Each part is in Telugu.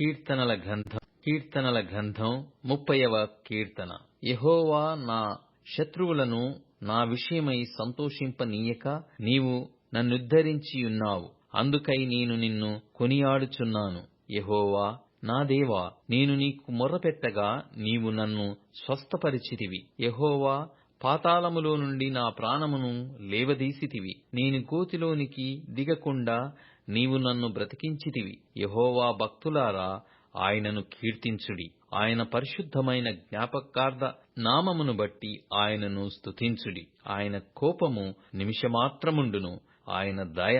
కీర్తనల గ్రంథం 30వ కీర్తన. యెహోవా నా శత్రువులను నా విషయమై సంతోషింపనీయక నీవు నన్నుద్ధరించియున్నావు. అందుకై నేను నిన్ను కొనియాడుచున్నాను. యెహోవా నా దేవా, నేను నీకు మొర్రపెట్టగా నీవు నన్ను స్వస్థపరిచితివి. యెహోవా, పాతాళములో నుండి నా ప్రాణమును లేవదీసితివి. నేను గోతిలోనికి దిగకుండా నీవు నన్ను బ్రతికించితివి. యెహోవా భక్తులారా, ఆయనను కీర్తించుడి. ఆయన పరిశుద్ధమైన జ్ఞాపకార్థ నామమును బట్టి ఆయనను స్తుతించుడి. ఆయన కోపము నిమిషమాత్రముండును, ఆయన దయ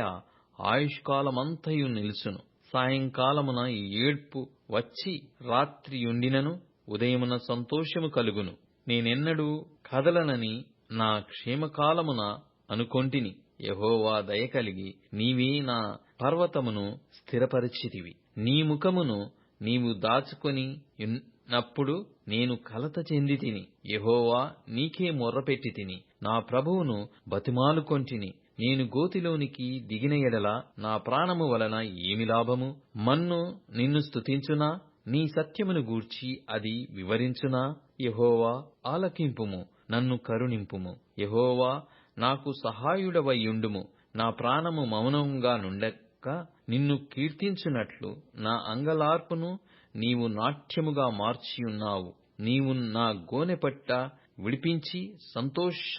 ఆయుష్కాలమంతయు నిలుచును. సాయంకాలమున ఏడ్పు వచ్చి రాత్రియుండినను ఉదయమున సంతోషము కలుగును. నేనెన్నడూ కదలనని నా క్షేమకాలమున అనుకొంటిని. యెహోవా దయ కలిగి నీవే నా పర్వతమును స్థిరపరిచితివి. నీ ముఖమును నీవు దాచుకొని యున్నప్పుడు నేను కలత చెందితిని. యెహోవా, నీకే మొర్రపెట్టితిని. నా ప్రభువును బతిమాలుకొంటిని. నేను గోతిలోనికి దిగిన ఎడల నా ప్రాణము వలన ఏమి లాభము? మన్ను నిన్ను స్తుతించునా? నీ సత్యమును గూర్చి అది వివరించునా? యెహోవా, ఆలకింపుము, నన్ను కరుణింపుము. యెహోవా, నాకు సహాయుడవైయుండుము. నా ప్రాణము మౌనముగా నుండక నిన్ను కీర్తించునట్లు నా అంగలార్పును నీవు నాట్యముగా మార్చియున్నావు. నీవు నా గోనెపట్ట విడిపించి సంతోష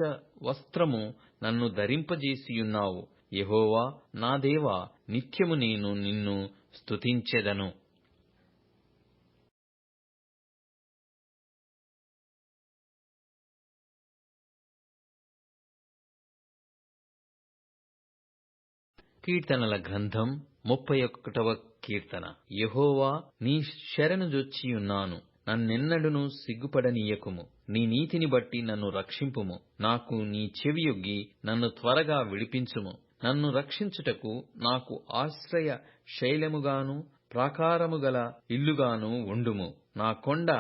వస్త్రము నన్ను ధరింపజేసియున్నావు. యెహోవా నా దేవా, నిత్యము నేను నిన్ను స్తుతించెదను. కీర్తనల గ్రంథం 31వ కీర్తన. యెహోవా, నీ శరణు జొచ్చియున్నాను. నన్నెన్నడును సిగ్గుపడనీయకుము. నీ నీతిని బట్టి నన్ను రక్షింపుము. నాకు నీ చెవియొగ్గి నన్ను త్వరగా విడిపించుము. నన్ను రక్షించుటకు నాకు ఆశ్రయ శైలముగాను ప్రాకారముగల ఇల్లుగాను ఉండుము. నా కొండ,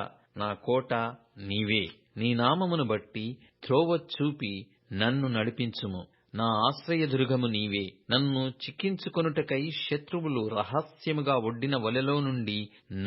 నా కోట నీవే. నీ నామమును బట్టి త్రోవ చూపి నన్ను నడిపించుము. నా ఆశ్రయదుర్గము నీవే. నన్ను చిక్కించుకొనుటకై శత్రువులు రహస్యముగా ఒడ్డిన వలెలో నుండి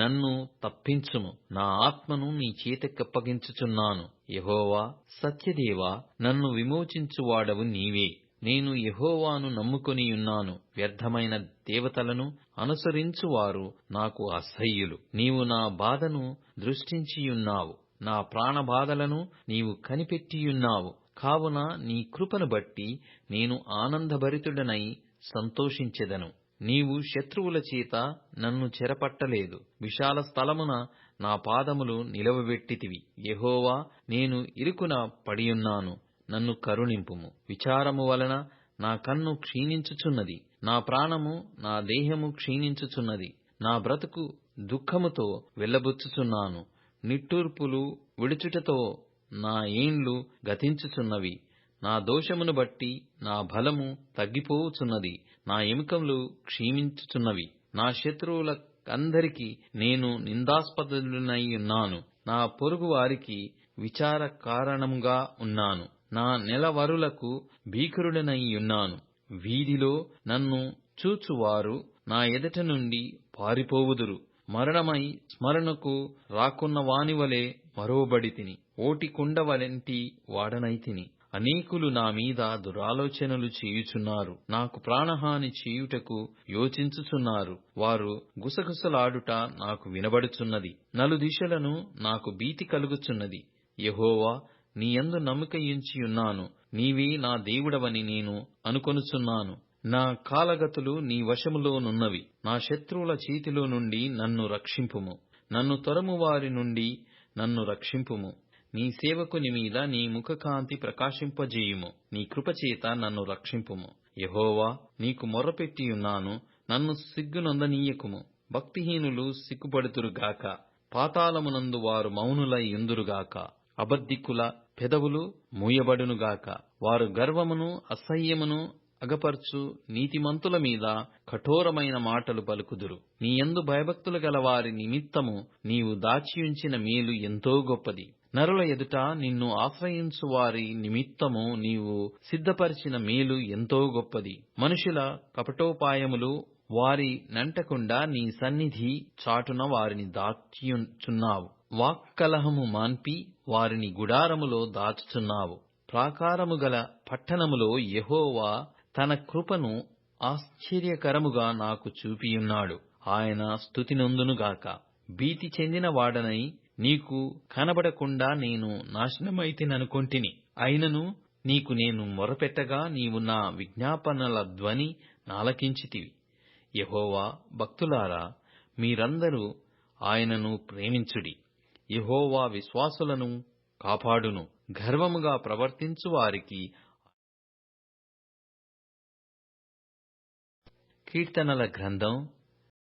నన్ను తప్పించుము. నా ఆత్మను నీ చేతికప్పగించుచున్నాను. యెహోవా, సత్యదేవా, నన్ను విమోచించువాడవు నీవే. నేను యెహోవాను నమ్ముకొనియున్నాను. వ్యర్థమైన దేవతలను అనుసరించువారు నాకు అసహ్యులు. నీవు నా బాధను దృష్టించియున్నావు. నా ప్రాణబాధలను నీవు కనిపెట్టియున్నావు. కావున నీ కృపను బట్టి నేను ఆనందభరితుడనై సంతోషించెదను. నీవు శత్రువుల చేత నన్ను చెరపట్టలేదు. విశాల స్థలమున నా పాదములు నిలవబెట్టితివి. యెహోవా, నేను ఇరుకున పడియున్నాను. నన్ను కరుణింపుము. విచారము వలన నా కన్ను క్షీణించుచున్నది. నా ప్రాణము, నా దేహము క్షీణించుచున్నది. నా బ్రతుకు దుఃఖముతో వెళ్లబుచ్చుచున్నాను. నిట్టూర్పులు విడుచుటతో నా ఏండ్లు గతించుచున్నవి. నా దోషమును బట్టి నా బలము తగ్గిపోవుచున్నది. నా ఎముకలు క్షీణించుచున్నవి. నా శత్రువులకందరికి నేను నిందాస్పదుడనైయున్నాను. నా పొరుగు వారికి విచార కారణముగా ఉన్నాను. నా నెలవరులకు భీకరుడనైయున్నాను. వీధిలో నన్ను చూచువారు నా ఎదుట నుండి పారిపోవుదురు. మరణమై స్మరణకు రాకున్న వానివలే మరువబడితిని. ఓటి కుండ వంటి వాడనైతిని. అనేకులు నా మీద దురాలోచనలు చేయుచున్నారు. నాకు ప్రాణహాని చేయుటకు యోచించుచున్నారు. వారు గుసగుసలాడుట నాకు వినబడుచున్నది. నలుదిశలను నాకు భీతి కలుగుచున్నది. యెహోవా, నీ యందు నమ్మికయుంచియున్నాను. నీవే నా దేవుడవని నేను అనుకొనుచున్నాను. నా కాలగతులు నీ వశములోనున్నవి. నా శత్రువుల చేతిలో నుండి నన్ను రక్షింపుము. నన్ను తరుము వారి నుండి నన్ను రక్షింపుము. నీ సేవకుని మీద నీ ముఖకాంతి ప్రకాశింపజేయుము. నీ కృపచేత నన్ను రక్షింపుము. యెహోవా, నీకు మొర్రపెట్టియున్నాను. నన్ను సిగ్గునొందనీయకుము. భక్తిహీనులు సిగ్గుపడుతురుగాక. పాతాళమునందు వారు మౌనులై యుందురుగాక. అబద్ధికుల పెదవులు మూయబడునుగాక. వారు గర్వమును అసహ్యమును అగపర్చు నీతిమంతుల మీద కఠోరమైన మాటలు పలుకుదురు. నీ యందు భయభక్తులు గల వారి నిమిత్తము నీవు దాచియుంచిన మేలు ఎంతో గొప్పది. నరుల ఎదుట నిన్ను ఆశ్రయించు వారి నిమిత్తము నీవు సిద్ధపరిచిన మేలు ఎంతో గొప్పది. మనుషుల కపటోపాయములు వారి నంటకుండా నీ సన్నిధి చాటున వారిని దాచియుచున్నావు. వాక్కలహము మాన్పి వారిని గుడారములో దాచుచున్నావు. ప్రాకారము గల పట్టణములో యెహోవా తన కృపను ఆశ్చర్యకరముగా నాకు చూపియున్నాడు. ఆయన స్తుతి నొందునుగాక. భీతి చెందిన వాడనై నీకు కనబడకుండా నేను నాశనమైతిననుకొంటిని. అయినను నీకు నేను మొరపెట్టగా నీవు నా విజ్ఞాపనల ధ్వని నాలకించితివి. యెహోవా భక్తులారా, మీరందరూ ఆయనను ప్రేమించుడి. యెహోవా విశ్వాసులను కాపాడును. గర్వముగా ప్రవర్తించు వారికి కీర్తనల గ్రంథం